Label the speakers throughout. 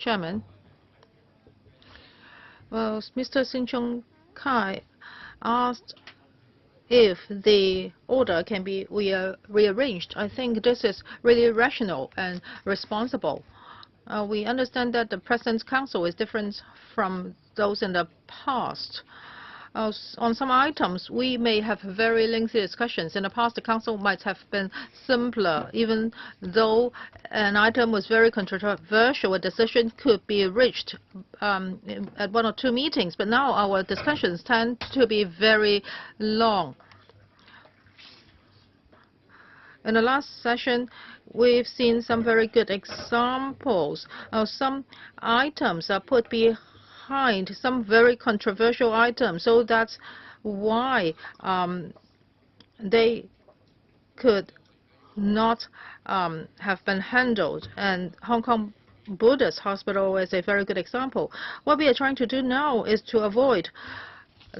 Speaker 1: Chairman. Well, Mr. Sin-chung Kai asked if the order can be rearranged. I think this is really rational and responsible. We understand that the President's Council is different from those in the past. On some items, we may have very lengthy discussions. In the past, the Council might have been simpler. Even though an item was very controversial, a decision could be reached at 1 or 2 meetings. But now our discussions tend to be very long. In the last session, we've seen some very good examples. Some items are put behind some very controversial items, so that's why they could not have been handled. And Hong Kong Buddhist Hospital is a very good example. What we are trying to do now is to avoid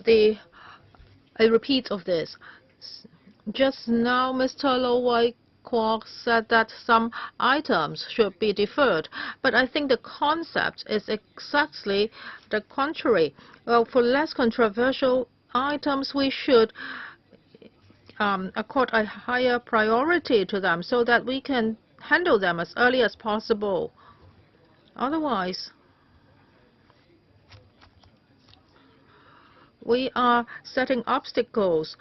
Speaker 1: a repeat of this. Just now, Mr. Lo Wai-kwok said that some items should be deferred, but I think the concept is exactly the contrary. Well, for less controversial items, we should accord a higher priority to them so that we can handle them as early as possible. Otherwise, we are setting obstacles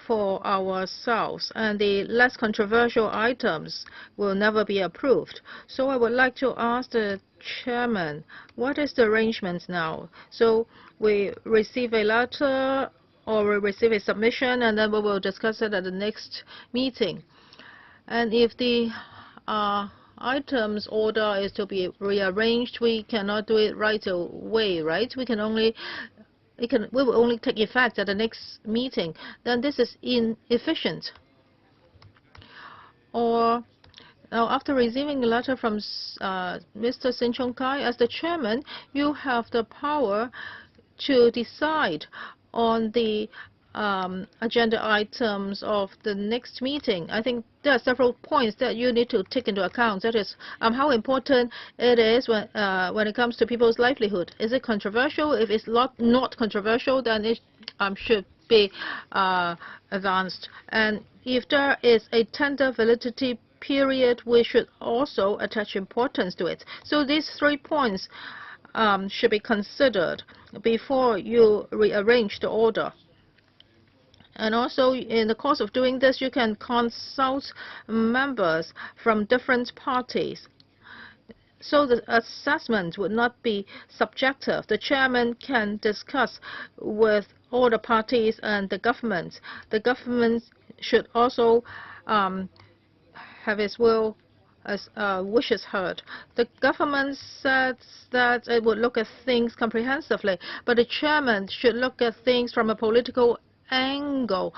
Speaker 1: for ourselves, and the less controversial items will never be approved. So I would like to ask the chairman, what is the arrangement now? So we receive a letter or we receive a submission, and then we will discuss it at the next meeting. And if the items order is to be rearranged, we cannot do it right away, right? We will only take effect at the next meeting. Then this is inefficient. Or now, after receiving a letter from Mr. Sin-chung Kai, as the chairman, you have the power to decide on the agenda items of the next meeting. I think there are several points that you need to take into account. That is how important it is when it comes to people's livelihood. Is it controversial? If it's not controversial, then it should be advanced. And if there is a tender validity period, we should also attach importance to it. So these 3 points should be considered before you rearrange the order. And also, in the course of doing this, you can consult members from different parties. So the assessment would not be subjective. The chairman can discuss with all the parties and the government. The government should also have its wishes heard. The government said that it would look at things comprehensively, but the chairman should look at things from a political angle.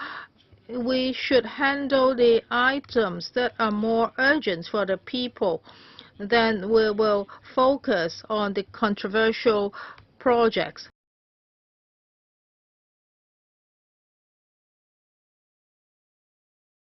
Speaker 1: We should handle the items that are more urgent for the people. Then we will focus on the controversial projects.